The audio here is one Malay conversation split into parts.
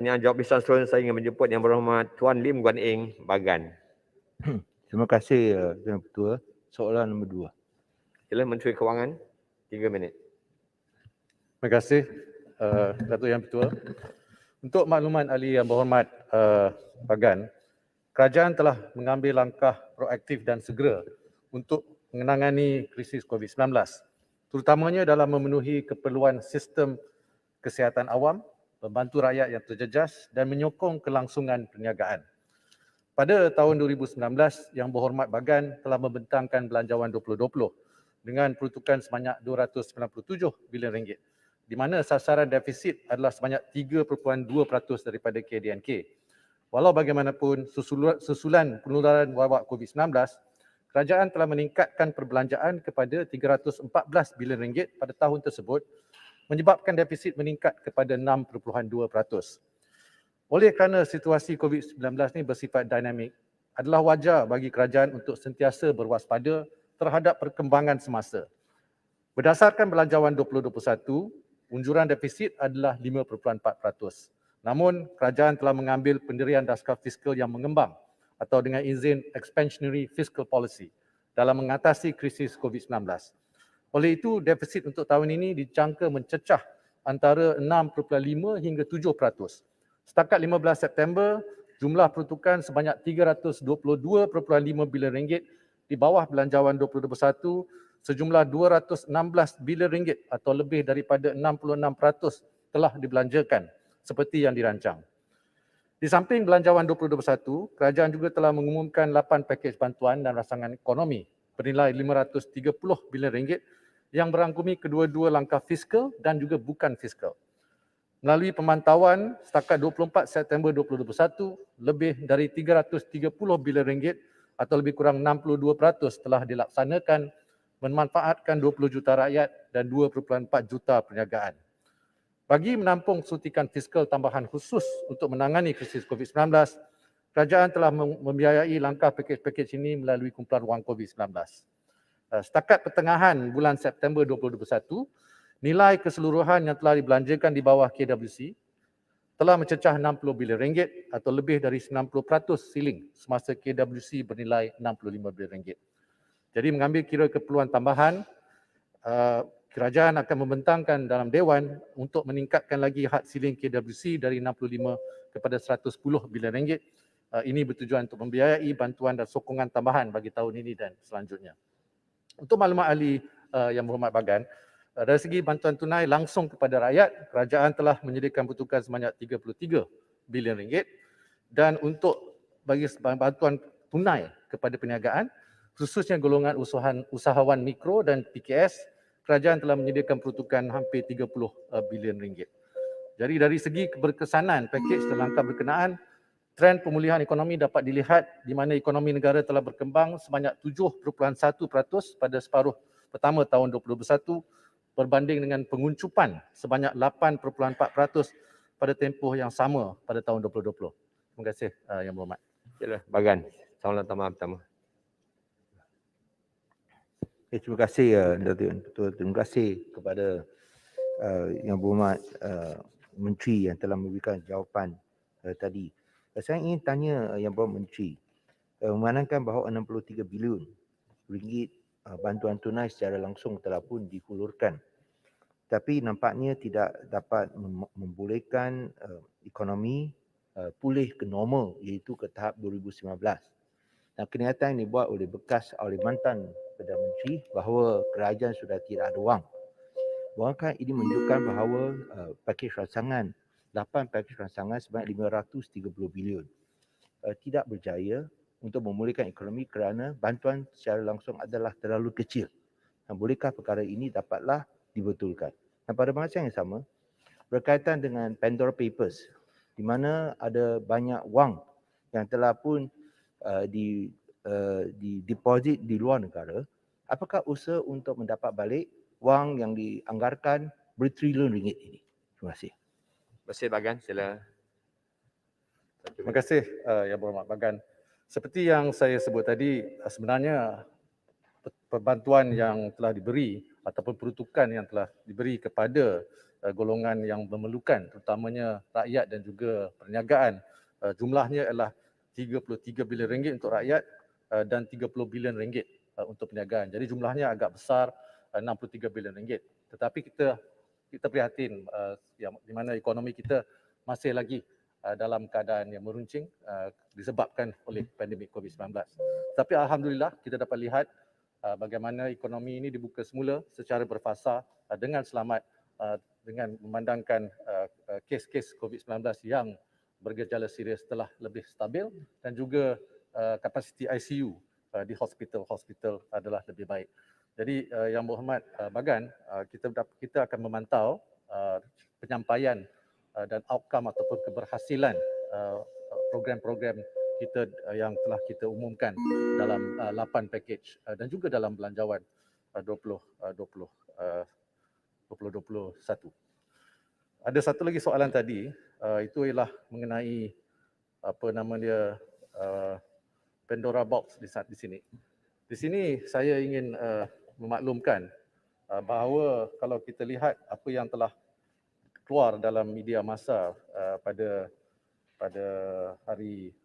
Yang jawab lisan seterusnya saya ingin menjemput Yang Berhormat Tuan Lim Guan Eng Bagan. Terima kasih Tuan Ketua. Soalan nombor 2. Sila Menteri Kewangan, 3 minit. Terima kasih Datuk Yang Ketua. Untuk makluman ahli yang berhormat Bagan, kerajaan telah mengambil langkah proaktif dan segera untuk menangani krisis COVID-19, terutamanya dalam memenuhi keperluan sistem kesihatan awam, membantu rakyat yang terjejas dan menyokong kelangsungan perniagaan. Pada tahun 2019, Yang Berhormat Bagan telah membentangkan Belanjawan 2020 dengan peruntukan sebanyak RM297 bilion, di mana sasaran defisit adalah sebanyak 3.2% daripada KDNK. Walau bagaimanapun, susulan penularan wabak COVID-19, kerajaan telah meningkatkan perbelanjaan kepada RM314 bilion pada tahun tersebut, menyebabkan defisit meningkat kepada 6.2%. Oleh kerana situasi COVID-19 ini bersifat dinamik, adalah wajar bagi kerajaan untuk sentiasa berwaspada terhadap perkembangan semasa. Berdasarkan Belanjawan 2021, unjuran defisit adalah 5.4%. Namun, kerajaan telah mengambil pendirian naskah fiskal yang mengembang atau dengan izin expansionary fiscal policy dalam mengatasi krisis COVID-19. Oleh itu, defisit untuk tahun ini dijangka mencecah antara 6.5 hingga 7%. Setakat 15 September, jumlah peruntukan sebanyak RM322.5 bilion di bawah Belanjawan 2021 sejumlah RM216 bilion atau lebih daripada 66% telah dibelanjakan seperti yang dirancang. Di samping Belanjawan 2021, kerajaan juga telah mengumumkan 8 pakej bantuan dan rancangan ekonomi bernilai RM530 bilion yang berangkumi kedua-dua langkah fiskal dan juga bukan fiskal. Melalui pemantauan, setakat 24 September 2021, lebih dari RM330 bilion atau lebih kurang 62% telah dilaksanakan memanfaatkan 20 juta rakyat dan 2.4 juta perniagaan. Bagi menampung suntikan fiskal tambahan khusus untuk menangani krisis COVID-19, kerajaan telah membiayai langkah pakej-pakej ini melalui kumpulan wang COVID-19. Setakat pertengahan bulan September 2021, nilai keseluruhan yang telah dibelanjakan di bawah KWC telah mencecah RM60 bilion atau lebih dari 90% siling semasa KWC bernilai RM65 bilion. Jadi mengambil kira keperluan tambahan, kerajaan akan membentangkan dalam Dewan untuk meningkatkan lagi had siling KWC dari 65 kepada 110 bilion ringgit. Ini bertujuan untuk membiayai bantuan dan sokongan tambahan bagi tahun ini dan selanjutnya. Untuk maklumat ahli Yang Berhormat Bagan, dari segi bantuan tunai langsung kepada rakyat, kerajaan telah menyediakan peruntukan sebanyak 33 bilion ringgit dan untuk bagi bantuan tunai kepada perniagaan, khususnya golongan usahawan mikro dan PKS, kerajaan telah menyediakan peruntukan hampir 30 bilion ringgit. Jadi dari segi keberkesanan pakej dan langkah berkenaan, trend pemulihan ekonomi dapat dilihat di mana ekonomi negara telah berkembang sebanyak 7.1% pada separuh pertama tahun 2021 berbanding dengan penguncupan sebanyak 8.4% pada tempoh yang sama pada tahun 2020. Terima kasih Yang Berhormat. Sila Bagan, soalan tambahan pertama. Terima kasih Datuk Ketua. Terima kasih kepada Yang Berhormat Menteri yang telah memberikan jawapan tadi. Saya ingin tanya Yang Berhormat Menteri, memandangkan bahawa 63 bilion ringgit bantuan tunai secara langsung telah pun dihulurkan, tapi nampaknya tidak dapat membolehkan ekonomi pulih ke normal, iaitu ke tahap 2019. Dan kenyataan yang dibuat oleh mantan Perdana Menteri bahawa kerajaan sudah tidak ada wang. Bukankah ini menunjukkan bahawa pakej rancangan, 8 pakej rancangan sebanyak 530 bilion tidak berjaya untuk memulihkan ekonomi kerana bantuan secara langsung adalah terlalu kecil. Dan bolehkah perkara ini dapatlah dibetulkan? Dan pada masa yang sama, berkaitan dengan Pandora Papers, di mana ada banyak wang yang telah pun deposit di luar negara, apakah usaha untuk mendapat balik wang yang dianggarkan bertriliun ringgit ini? Terima kasih. Terima kasih Bagan, sila. Terima kasih Yang Berhormat Bagan. Seperti yang saya sebut tadi, sebenarnya perbantuan yang telah diberi ataupun peruntukan yang telah diberi kepada golongan yang memerlukan, terutamanya rakyat dan juga perniagaan. Jumlahnya adalah 33 bilion ringgit untuk rakyat dan 30 bilion ringgit untuk perniagaan. Jadi jumlahnya agak besar, 63 bilion ringgit. Tetapi kita prihatin yang di mana ekonomi kita masih lagi dalam keadaan yang meruncing disebabkan oleh pandemik COVID-19. Tapi alhamdulillah kita dapat lihat bagaimana ekonomi ini dibuka semula secara berfasa dengan selamat, dengan memandangkan kes-kes COVID-19 yang bergejala serius telah lebih stabil dan juga kapasiti ICU di hospital adalah lebih baik. Jadi Yang Berhormat Bagan, kita akan memantau penyampaian dan outcome ataupun keberhasilan program-program kita yang telah kita umumkan dalam 8 package dan juga dalam belanjawan 2021. Ada satu lagi soalan tadi, itu ialah mengenai apa nama dia, Pandora Box di sini. Di sini saya ingin memaklumkan bahawa kalau kita lihat apa yang telah keluar dalam media massa pada hari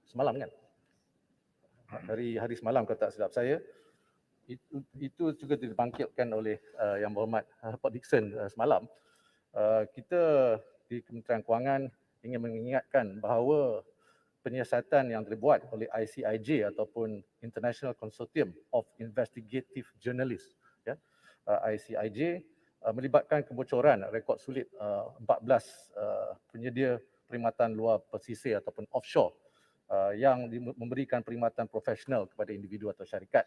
semalam kan? Hari semalam kalau tak silap saya, itu juga dibangkitkan oleh Yang Berhormat Pak Dickson semalam. Kita di Kementerian Kewangan ingin mengingatkan bahawa penyiasatan yang dibuat oleh ICIJ ataupun International Consortium of Investigative Journalists, ya, ICIJ, melibatkan kebocoran rekod sulit 14 penyedia perkhidmatan luar pesisir ataupun offshore yang memberikan perkhidmatan profesional kepada individu atau syarikat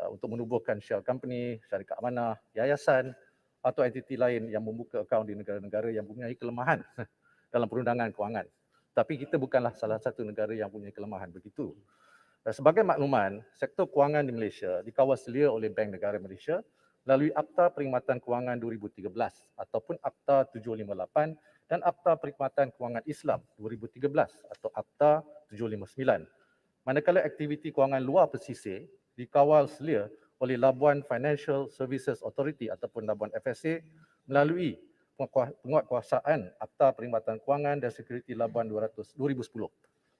untuk menubuhkan shell company, syarikat amanah, yayasan atau entiti lain yang membuka akaun di negara-negara yang mempunyai kelemahan dalam perundangan kewangan. Tapi kita bukanlah salah satu negara yang mempunyai kelemahan begitu. Sebagai makluman, sektor kewangan di Malaysia dikawal selia oleh Bank Negara Malaysia melalui Akta Perkhidmatan Kewangan 2013 ataupun Akta 758 dan Akta Perkhidmatan Kewangan Islam 2013 atau Akta 759. Manakala aktiviti kewangan luar pesisir dikawal selia oleh Labuan Financial Services Authority ataupun Labuan FSA melalui penguatkuasaan Akta Perkhidmatan Kewangan dan Sekuriti Labuan 2010,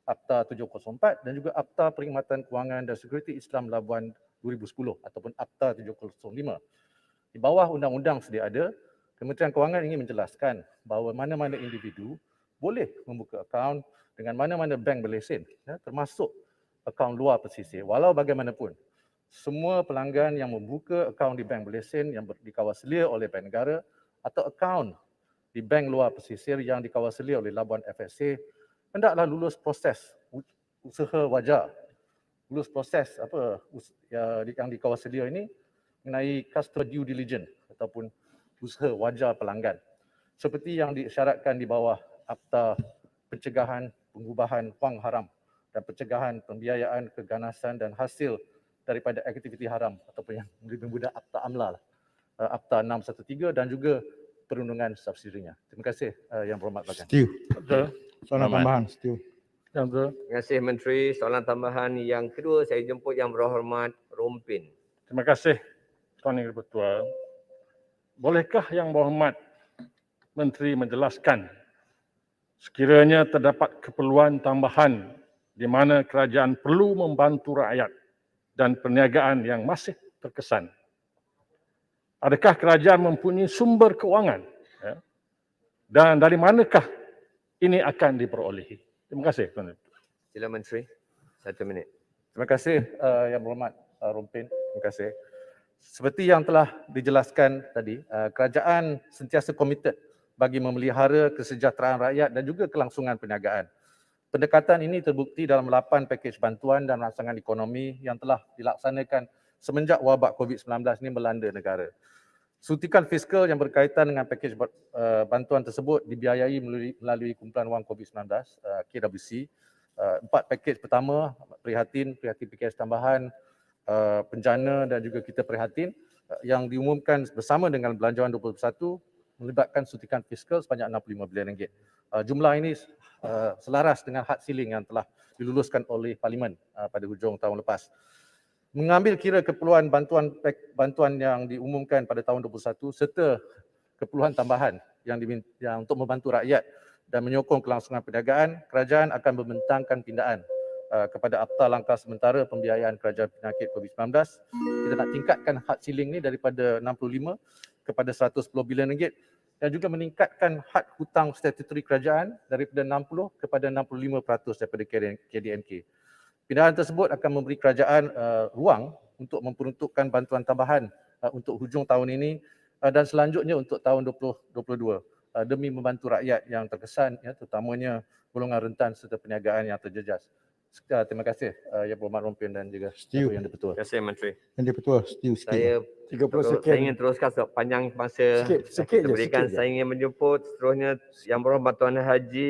Akta 704 dan juga Akta Perkhidmatan Kewangan dan Sekuriti Islam Labuan 2010 ataupun Akta 705. Di bawah undang-undang sedia ada, Kementerian Kewangan ingin menjelaskan bahawa mana-mana individu boleh membuka akaun dengan mana-mana bank berlesen, ya, termasuk akaun luar pesisir. Walau bagaimanapun, semua pelanggan yang membuka akaun di bank berlesen yang dikawal selia oleh bank negara atau akaun di bank luar pesisir yang dikawal selia oleh Labuan FSA hendaklah lulus proses usaha wajar. Lulus proses yang dikawal selia ini mengenai customer due diligence ataupun usaha wajar pelanggan. Seperti yang disyaratkan di bawah Akta Pencegahan Pengubahan Wang Haram dan Pencegahan Pembiayaan Keganasan dan Hasil daripada aktiviti haram ataupun yang lebih mudah Akta AMLA, Akta 613 dan juga perundungan subsidinya. Terima kasih Yang Berhormat Bagan. Setuju. Betul. Soalan tambahan, setuju. Yang betul. Terima kasih Menteri. Soalan tambahan yang kedua saya jemput Yang Berhormat Rompin. Terima kasih Tuan Yang Ketua. Bolehkah Yang Berhormat Menteri menjelaskan sekiranya terdapat keperluan tambahan di mana kerajaan perlu membantu rakyat dan perniagaan yang masih terkesan? Adakah kerajaan mempunyai sumber keuangan? Ya? Dan dari manakah ini akan diperolehi? Terima kasih Tuan. Sila Menteri, 1 minit. Terima kasih Yang Berhormat Rompin. Terima kasih. Seperti yang telah dijelaskan tadi, kerajaan sentiasa komited bagi memelihara kesejahteraan rakyat dan juga kelangsungan perniagaan. Pendekatan ini terbukti dalam 8 pakej bantuan dan rangsangan ekonomi yang telah dilaksanakan semenjak wabak COVID-19 ini melanda negara. Suntikan fiskal yang berkaitan dengan pakej bantuan tersebut dibiayai melalui Kumpulan Wang COVID-19 KWC. 4 pakej pertama prihatin pakej tambahan penjana dan juga kita prihatin yang diumumkan bersama dengan belanjawan 2021 melibatkan suntikan fiskal sebanyak 65 bilion ringgit. Jumlah ini selaras dengan had ceiling yang telah diluluskan oleh Parlimen pada hujung tahun lepas. Mengambil kira keperluan bantuan yang diumumkan pada tahun 2021 serta keperluan tambahan yang untuk membantu rakyat dan menyokong kelangsungan perniagaan, kerajaan akan membentangkan pindaan kepada Akta Langkah Sementara Pembiayaan Kerajaan Penyakit COVID-19. Kita nak tingkatkan had ceiling ni daripada 65 kepada 110 bilion ringgit dan juga meningkatkan had hutang statutory kerajaan daripada 60 kepada 65% daripada KDNK. Pindaan tersebut akan memberi kerajaan ruang untuk memperuntukkan bantuan tambahan untuk hujung tahun ini dan selanjutnya untuk tahun 2022 demi membantu rakyat yang terkesan, ya, terutamanya golongan rentan serta perniagaan yang terjejas. Terima kasih Yang Berhormat Rompion dan juga Setuju. Yang di-Pertua. Terima kasih Menteri. Yang di-Pertua, setuju sikit. Saya 30 saya ingin teruskan sebab panjang masa Sikit yang kita je, berikan. sikit je. Saya ingin menjemput seterusnya Yang Berhormat Tuan Haji